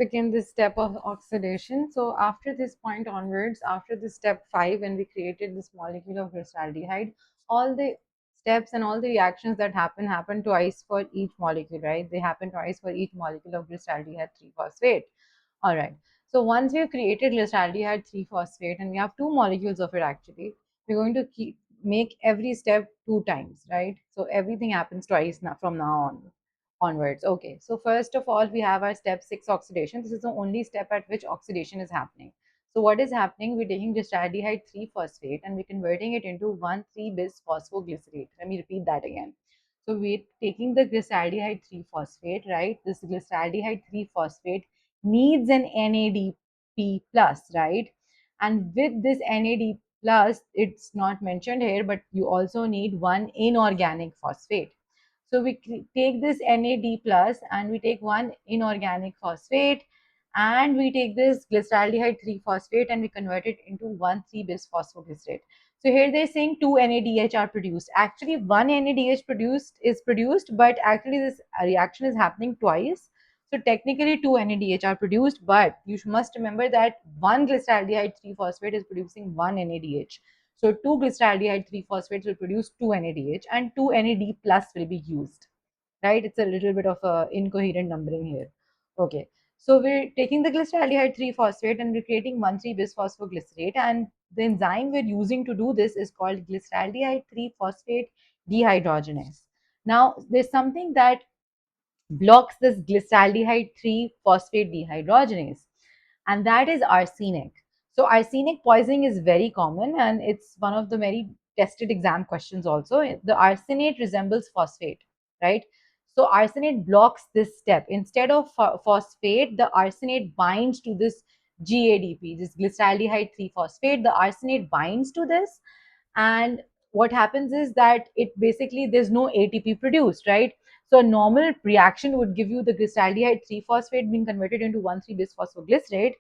begin this step of oxidation. So after this point onwards, after the step 5, when we created this molecule of glyceraldehyde, all the steps and all the reactions that happen twice for each molecule, right? They happen twice for each molecule of glyceraldehyde 3-phosphate. All right. So once we've created glyceraldehyde 3-phosphate and we have two molecules of it actually, we're going to make every step 2 times, right? So everything happens twice now from now onwards. Okay. So first of all, we have our step 6 oxidation. This is the only step at which oxidation is happening. So what is happening? We're taking glyceraldehyde 3-phosphate and we're converting it into 1,3-bis phosphoglycerate. Let me repeat that again. So we're taking the glyceraldehyde 3-phosphate, right? This glyceraldehyde 3-phosphate needs an NADP plus, right? And with this NAD plus, it's not mentioned here, but you also need one inorganic phosphate. So we take this NAD plus and we take one inorganic phosphate and we take this glyceraldehyde 3-phosphate and we convert it into 1,3-bis phosphoglycerate. So here they're saying 2 NADH are produced. Actually, one NADH is produced, but actually this reaction is happening twice. So technically 2 NADH are produced, but you must remember that one glyceraldehyde 3-phosphate is producing one NADH. So 2 glyceraldehyde 3-phosphates will produce 2 NADH and 2 NAD plus will be used, right? It's a little bit of a incoherent numbering here. Okay. So we're taking the glyceraldehyde 3-phosphate and we're creating 1,3-bis phosphoglycerate, and the enzyme we're using to do this is called glyceraldehyde 3-phosphate dehydrogenase. Now, there's something that blocks this glyceraldehyde 3-phosphate dehydrogenase, and that is arsenic. So arsenic poisoning is very common and it's one of the very tested exam questions also. The arsenate resembles phosphate, right? So arsenate blocks this step. Instead of phosphate, the arsenate binds to this GADP, this glyceraldehyde 3-phosphate. The arsenate binds to this, and what happens is that it basically, there's no ATP produced, right? So a normal reaction would give you the glyceraldehyde 3-phosphate being converted into 1,3-bis phosphoglycerate,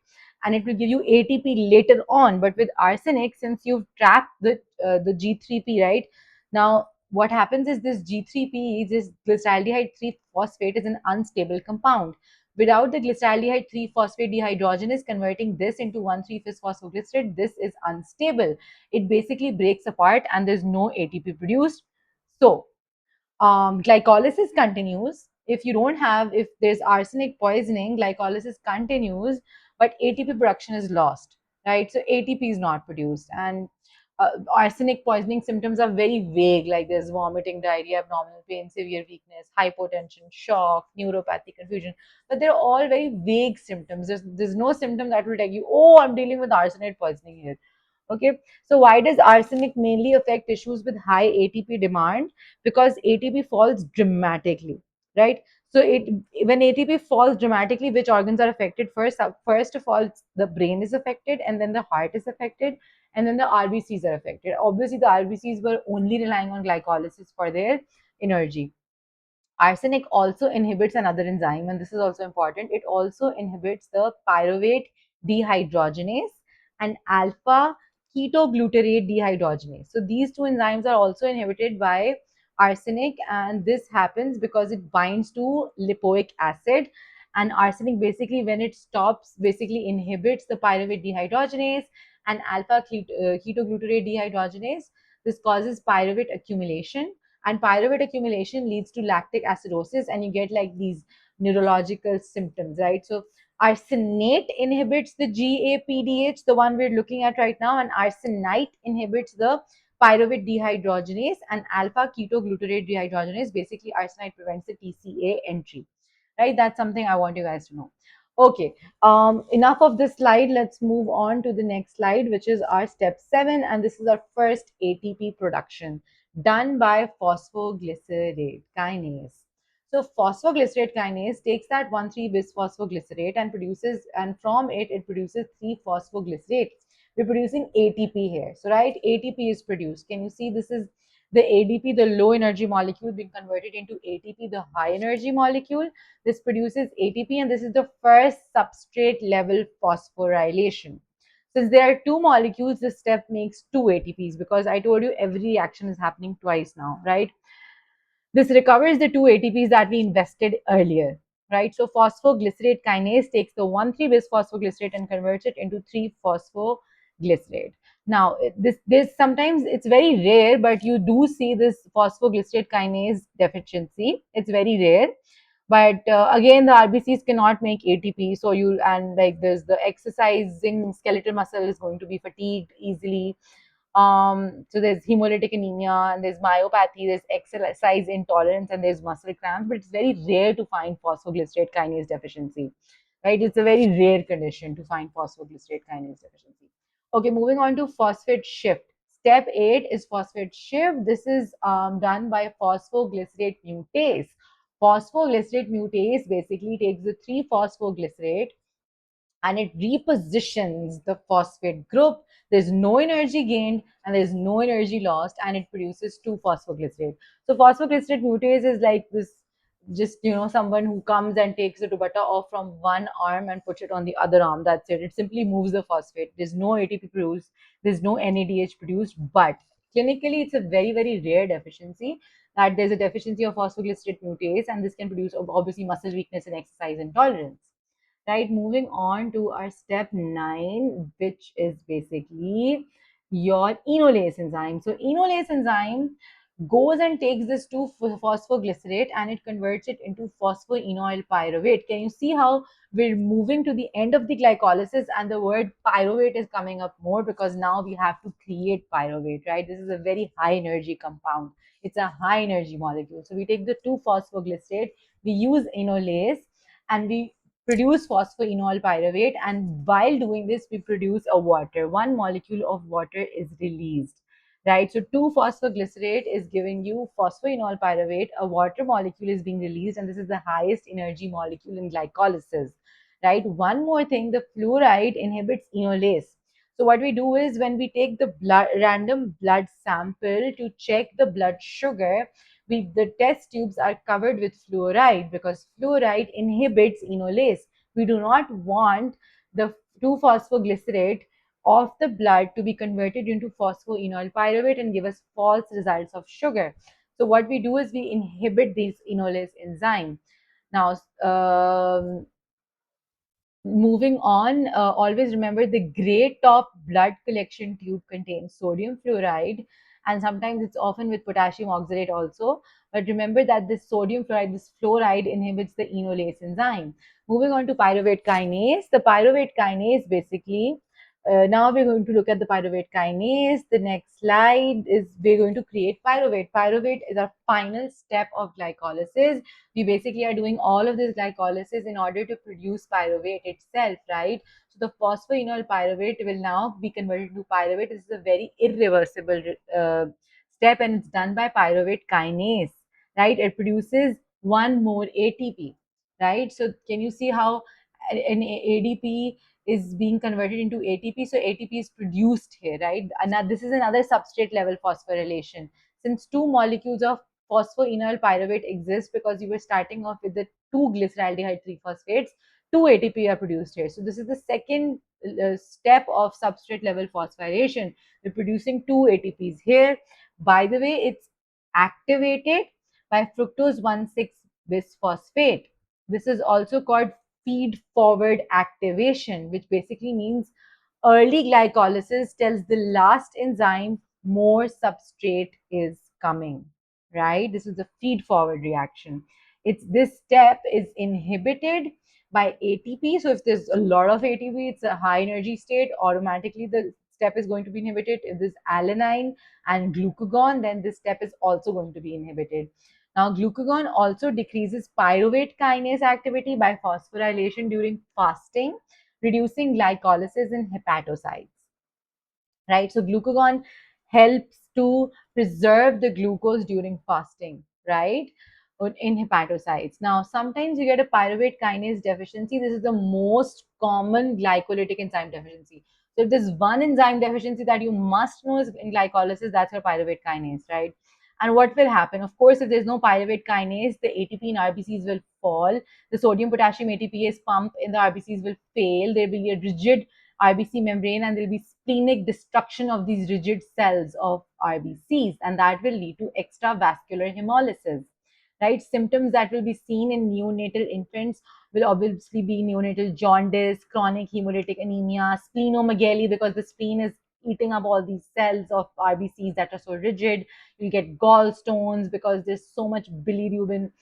and it will give you ATP later on. But with arsenic, since you've trapped the G3P, right? Now what happens is this G3P, this glyceraldehyde 3-phosphate, is an unstable compound. Without the glyceraldehyde 3-phosphate dehydrogenase converting this into 1,3-bis phosphoglycerate, this is unstable. It basically breaks apart and there's no ATP produced. So glycolysis continues. If you don't have, if there's arsenic poisoning, glycolysis continues, but ATP production is lost, right? So ATP is not produced. And arsenic poisoning symptoms are very vague, like there's vomiting, diarrhea, abdominal pain, severe weakness, hypotension, shock, neuropathy, confusion. But they're all very vague symptoms. There's no symptom that will tell you, oh, I'm dealing with arsenic poisoning here. Okay, so why does arsenic mainly affect tissues with high ATP demand? Because ATP falls dramatically, right? So it, when ATP falls dramatically, which organs are affected first? First of all, the brain is affected, and then the heart is affected, and then the RBCs are affected. Obviously, the RBCs were only relying on glycolysis for their energy. Arsenic also inhibits another enzyme, and this is also important. It also inhibits the pyruvate dehydrogenase and alpha ketoglutarate dehydrogenase. So these two enzymes are also inhibited by arsenic, and this happens because it binds to lipoic acid. And arsenic basically, when it stops, basically inhibits the pyruvate dehydrogenase and alpha ketoglutarate dehydrogenase. This causes pyruvate accumulation, and pyruvate accumulation leads to lactic acidosis, and you get like these neurological symptoms, right? So arsenate inhibits the GAPDH, the one we're looking at right now, and arsenite inhibits the pyruvate dehydrogenase, and alpha ketoglutarate dehydrogenase. Basically, arsenite prevents the TCA entry, right? That's something I want you guys to know. Okay, enough of this slide. Let's move on to the next slide, which is our step 7, and this is our first ATP production done by phosphoglycerate kinase. So phosphoglycerate kinase takes that 1,3-bis phosphoglycerate and produces, and from it, it produces 3-phosphoglycerate. We're producing ATP here. So, right, ATP is produced. Can you see this is the ADP, the low energy molecule, being converted into ATP, the high energy molecule? This produces ATP, and this is the first substrate level phosphorylation. Since there are two molecules, this step makes 2 ATPs, because I told you every reaction is happening twice now, right? This recovers the 2 ATPs that we invested earlier. right? So phosphoglycerate kinase takes the 1,3 bis phosphoglycerate and converts it into 3-phosphoglycerate. Now, this sometimes it's very rare, but you do see this phosphoglycerate kinase deficiency. It's very rare, but again, the RBCs cannot make ATP, so you and like there's the exercising skeletal muscle is going to be fatigued easily. So there's hemolytic anemia, and there's myopathy, there's exercise intolerance, and there's muscle cramps. But it's very rare to find phosphoglycerate kinase deficiency, right? It's a very rare condition to find phosphoglycerate kinase deficiency. Okay, moving on to phosphate shift. Step 8 is phosphate shift. This is done by phosphoglycerate mutase. Phosphoglycerate mutase basically takes the 3-phosphoglycerate and it repositions the phosphate group. There's no energy gained and there's no energy lost, and it produces 2-phosphoglycerate. So phosphoglycerate mutase is like this, just someone who comes and takes the dupatta off from one arm and puts it on the other arm. That's it. It simply moves the phosphate. There's no ATP produced, there's no NADH produced, but clinically it's a very, very rare deficiency, that there's a deficiency of phosphoglycerate mutase, and this can produce obviously muscle weakness and exercise intolerance. Right, moving on to our step 9, which is basically your enolase enzyme. So enolase enzyme goes and takes this 2-phosphoglycerate and it converts it into phosphoenol pyruvate. Can you see how we're moving to the end of the glycolysis and the word pyruvate is coming up more, because now we have to create pyruvate, right? This is a very high energy compound. It's a high energy molecule. So we take the 2-phosphoglycerate, we use enolase, and we produce phosphoenol pyruvate, and while doing this we produce a water. One molecule of water is released, right? So 2-phosphoglycerate is giving you phosphoenol pyruvate, a water molecule is being released, and this is the highest energy molecule in glycolysis, right? One more thing, the fluoride inhibits enolase. So what we do is, when we take the random blood sample to check the blood sugar, the test tubes are covered with fluoride, because fluoride inhibits enolase. We do not want the 2-phosphoglycerate of the blood to be converted into phosphoenol pyruvate and give us false results of sugar. So what we do is we inhibit this enolase enzyme. Now, moving on, always remember the gray top blood collection tube contains sodium fluoride, and sometimes it's often with potassium oxalate also. But remember that this sodium fluoride, this fluoride, inhibits the enolase enzyme. Moving on to pyruvate kinase. The pyruvate kinase basically, now we're going to look at the pyruvate kinase. The next slide is we're going to create pyruvate. Pyruvate is our final step of glycolysis. We basically are doing all of this glycolysis in order to produce pyruvate itself, right? So the phosphoenol pyruvate will now be converted to pyruvate. This is a very irreversible step, and it's done by pyruvate kinase, right? It produces one more ATP, right? So can you see how an ADP is being converted into ATP? So ATP is produced here, right? And this is another substrate level phosphorylation. Since two molecules of phosphoenol pyruvate exists, because you were starting off with the 2-glyceraldehyde 3-phosphates, 2 ATP are produced here. So this is the second step of substrate level phosphorylation. We're producing 2 ATPs here. By the way, it's activated by fructose 1,6 bisphosphate. This is also called feed forward activation, which basically means early glycolysis tells the last enzyme more substrate is coming, right? This is a feed forward reaction. This step is inhibited by ATP. So if there's a lot of ATP, it's a high energy state, automatically the step is going to be inhibited. If there's alanine and glucagon, then this step is also going to be inhibited. Now, glucagon also decreases pyruvate kinase activity by phosphorylation during fasting, reducing glycolysis in hepatocytes, right? So glucagon helps to preserve the glucose during fasting, right? In hepatocytes. Now, sometimes you get a pyruvate kinase deficiency. This is the most common glycolytic enzyme deficiency. So if there's one enzyme deficiency that you must know is in glycolysis, that's your pyruvate kinase, right? And what will happen? Of course, if there's no pyruvate kinase, the ATP in RBCs will fall. The sodium potassium ATPase pump in the RBCs will fail. There will be a rigid RBC membrane, and there will be splenic destruction of these rigid cells of RBCs, and that will lead to extravascular hemolysis. right? Symptoms that will be seen in neonatal infants will obviously be neonatal jaundice, chronic hemolytic anemia, splenomegaly, because the spleen is eating up all these cells of RBCs that are so rigid. You'll get gallstones because there's so much bilirubin,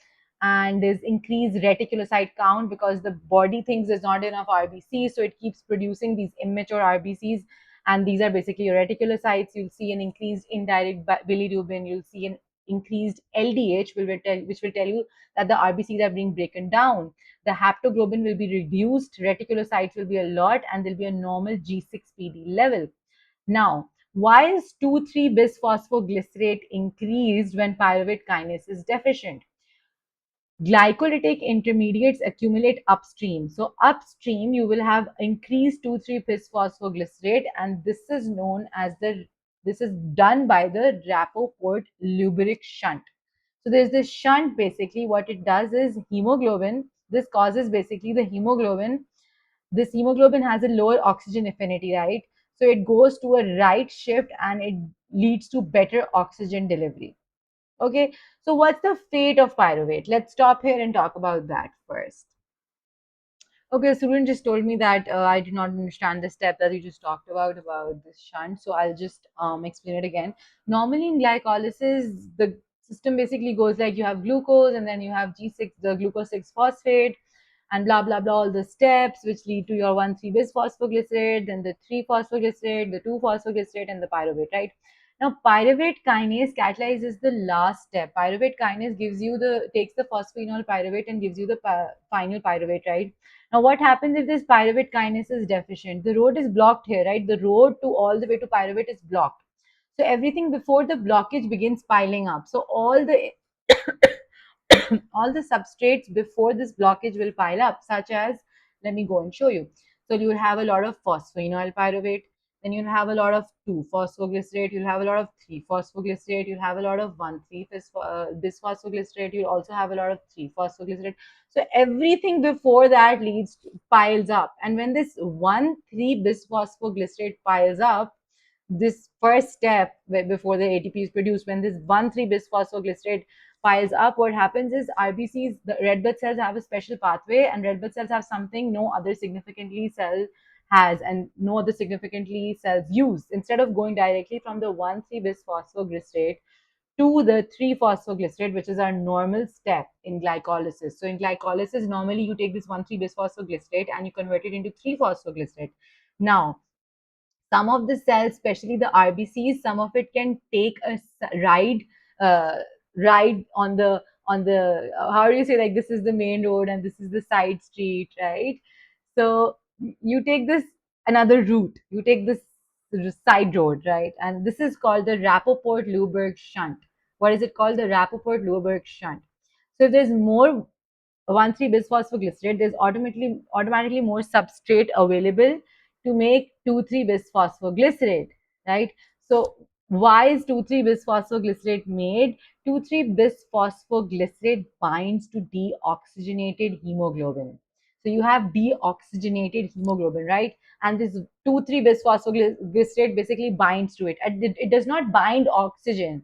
and there's increased reticulocyte count because the body thinks there's not enough RBC, so it keeps producing these immature RBCs, and these are basically your reticulocytes. You'll see an increased indirect bilirubin. You'll see an increased LDH, which will tell you that the RBCs are being broken down. The haptoglobin will be reduced, reticulocytes will be a lot, and there'll be a normal G6PD level. Now, why is 2,3 bisphosphoglycerate increased when pyruvate kinase is deficient? Glycolytic intermediates accumulate upstream. So upstream, you will have increased 2,3-bisphosphoglycerate, and this is known as this is done by the Rappaport lubric shunt. So there's this shunt. Basically, what it does is hemoglobin. This causes basically the hemoglobin. This hemoglobin has a lower oxygen affinity, right? So it goes to a right shift, and it leads to better oxygen delivery. Okay, so what's the fate of pyruvate? Let's stop here and talk about that first. Okay, Surun just told me that I did not understand the step that you just talked about this shunt. So I'll just explain it again. Normally in glycolysis, the system basically goes like you have glucose, and then you have G6, the glucose 6 phosphate, and blah blah blah, all the steps which lead to your 1,3 bisphosphoglycerate, then the 3 phosphoglycerate, the 2 phosphoglycerate, and the pyruvate, right? Now pyruvate kinase catalyzes the last step. Pyruvate kinase gives you the takes the phosphenol pyruvate and gives you the final pyruvate, right? Now what happens if this pyruvate kinase is deficient? The road is blocked here, right? The road to all the way to pyruvate is blocked. So everything before the blockage begins piling up. So all the substrates before this blockage will pile up, such as, let me go and show you. So you will have a lot of phosphoenol pyruvate, then you'll have a lot of 2-phosphoglycerate, you'll have a lot of 3-phosphoglycerate, you'll have a lot of 1,3-bisphosphoglycerate, you'll also have a lot of 3-phosphoglycerate. So everything before that piles up. And when this 1,3-bisphosphoglycerate piles up, this first step before the ATP is produced, when this 1,3-bisphosphoglycerate piles up, what happens is RBCs, the red blood cells have a special pathway, and red blood cells have something no other significantly cell has, and no other significantly cells use. Instead of going directly from the 1,3-bisphosphoglycerate to the 3-phosphoglycerate, which is our normal step in glycolysis. So in glycolysis, normally you take this 1,3-bisphosphoglycerate and you convert it into 3-phosphoglycerate. Now, some of the cells, especially the RBCs, some of it can take a ride, uh, ride on the how do you say, like, this is the main road and this is the side street, right? So you take this another route, you take this side road, right? And this is called the Rappaport-Luberg shunt. What is it called? The Rappaport-Luberg shunt. So if there's more 1,3-bisphosphoglycerate, there's automatically more substrate available to make 2,3-bisphosphoglycerate, right? So why is 2,3-bisphosphoglycerate made? 2,3-bisphosphoglycerate binds to deoxygenated hemoglobin. So you have deoxygenated hemoglobin, right? And this 2,3-bisphosphoglycerate basically binds to it. It does not bind oxygen.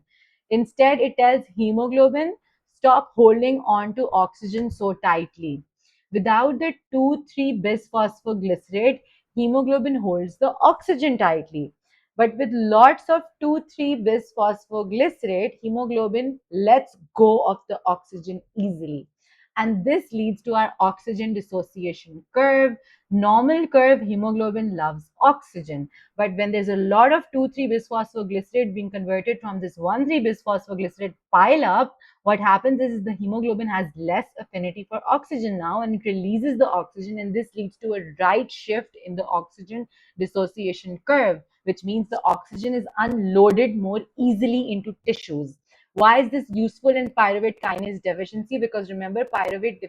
Instead, it tells hemoglobin, stop holding on to oxygen so tightly. Without the 2,3-bisphosphoglycerate, hemoglobin holds the oxygen tightly. But with lots of 2,3-bisphosphoglycerate, hemoglobin lets go of the oxygen easily. And this leads to our oxygen dissociation curve. Normal curve, hemoglobin loves oxygen. But when there's a lot of 2,3-bisphosphoglycerate being converted from this 1,3-bisphosphoglycerate pile up, what happens is the hemoglobin has less affinity for oxygen now, and it releases the oxygen, and this leads to a right shift in the oxygen dissociation curve, which means the oxygen is unloaded more easily into tissues. Why is this useful in pyruvate kinase deficiency? Because remember, pyruvate kinase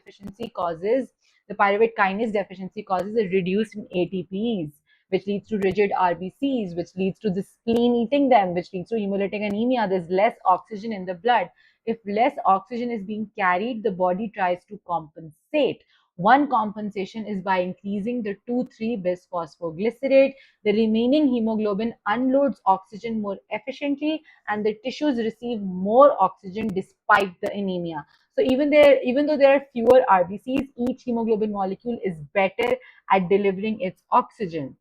deficiency causes a reduced in ATPs, which leads to rigid RBCs, which leads to the spleen eating them, which leads to hemolytic anemia. There's less oxygen in the blood. If less oxygen is being carried, the body tries to compensate. One compensation is by increasing the 2,3-bisphosphoglycerate. The remaining hemoglobin unloads oxygen more efficiently, and the tissues receive more oxygen despite the anemia. So even though there are fewer RBCs, each hemoglobin molecule is better at delivering its oxygen,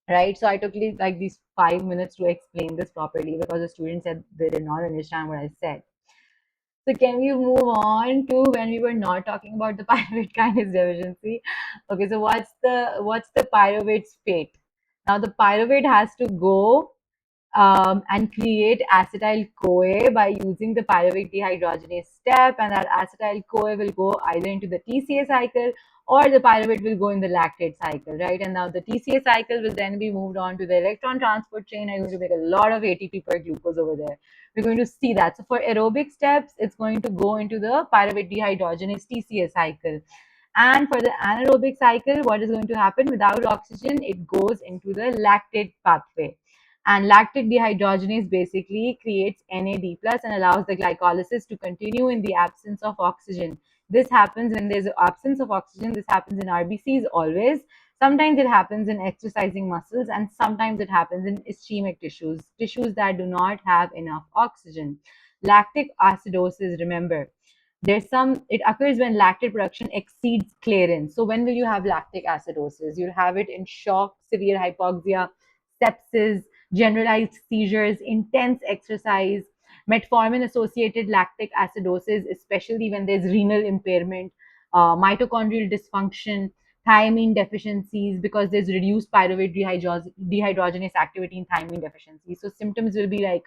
right? So I took like these 5 minutes to explain this properly because the students said they did not understand what I said. So can we move on to when we were not talking about the pyruvate kinase deficiency? Okay, so what's the pyruvate's fate? Now the pyruvate has to go and create acetyl CoA by using the pyruvate dehydrogenase step, and that acetyl CoA will go either into the TCA cycle or the pyruvate will go in the lactate cycle, right? And now the TCA cycle will then be moved on to the electron transport chain. I'm going to make a lot of ATP per glucose over there. We're going to see that. So for aerobic steps, it's going to go into the pyruvate dehydrogenase TCA cycle. And for the anaerobic cycle, what is going to happen? Without oxygen, it goes into the lactate pathway. And lactic dehydrogenase basically creates NAD plus and allows the glycolysis to continue in the absence of oxygen. This happens when there's an absence of oxygen. This happens in RBCs always. Sometimes it happens in exercising muscles, and sometimes it happens in ischemic tissues, tissues that do not have enough oxygen. Lactic acidosis, remember, it occurs when lactate production exceeds clearance. So when will you have lactic acidosis? You'll have it in shock, severe hypoxia, sepsis, generalized seizures, intense exercise, metformin associated lactic acidosis, especially when there's renal impairment, mitochondrial dysfunction, thiamine deficiencies, because there's reduced pyruvate dehydrogenase activity in thiamine deficiency. So symptoms will be like,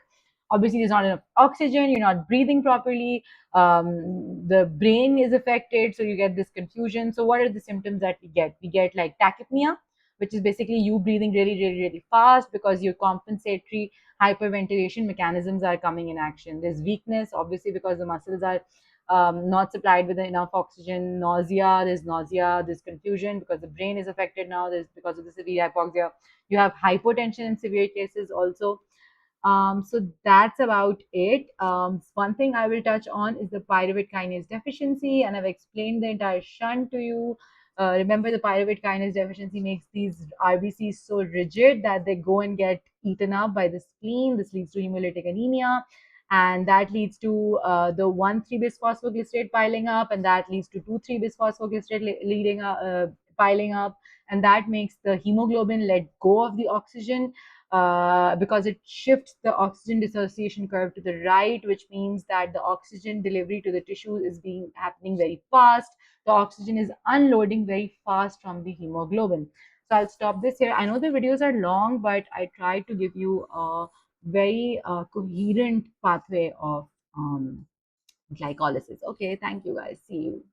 obviously there's not enough oxygen, you're not breathing properly, the brain is affected, so you get this confusion. So what are the symptoms that we get? We get like tachypnea, which is basically you breathing really, really, really fast because your compensatory hyperventilation mechanisms are coming in action. There's weakness, obviously, because the muscles are not supplied with enough oxygen. Nausea, there's confusion because the brain is affected now. There's because of the severe hypoxia. You have hypotension in severe cases also. So that's about it. One thing I will touch on is the pyruvate kinase deficiency, and I've explained the entire shunt to you. Remember, the pyruvate kinase deficiency makes these RBCs so rigid that they go and get eaten up by the spleen. This leads to hemolytic anemia, and that leads to the 1,3-bisphosphoglycerate piling up, and that leads to 2,3-bisphosphoglycerate leading piling up, and that makes the hemoglobin let go of the oxygen because it shifts the oxygen dissociation curve to the right, which means that the oxygen delivery to the tissue is being happening very fast. The oxygen is unloading very fast from the hemoglobin. So I'll stop this here. I know the videos are long, but I tried to give you a very coherent pathway of glycolysis. Okay, thank you guys. See you.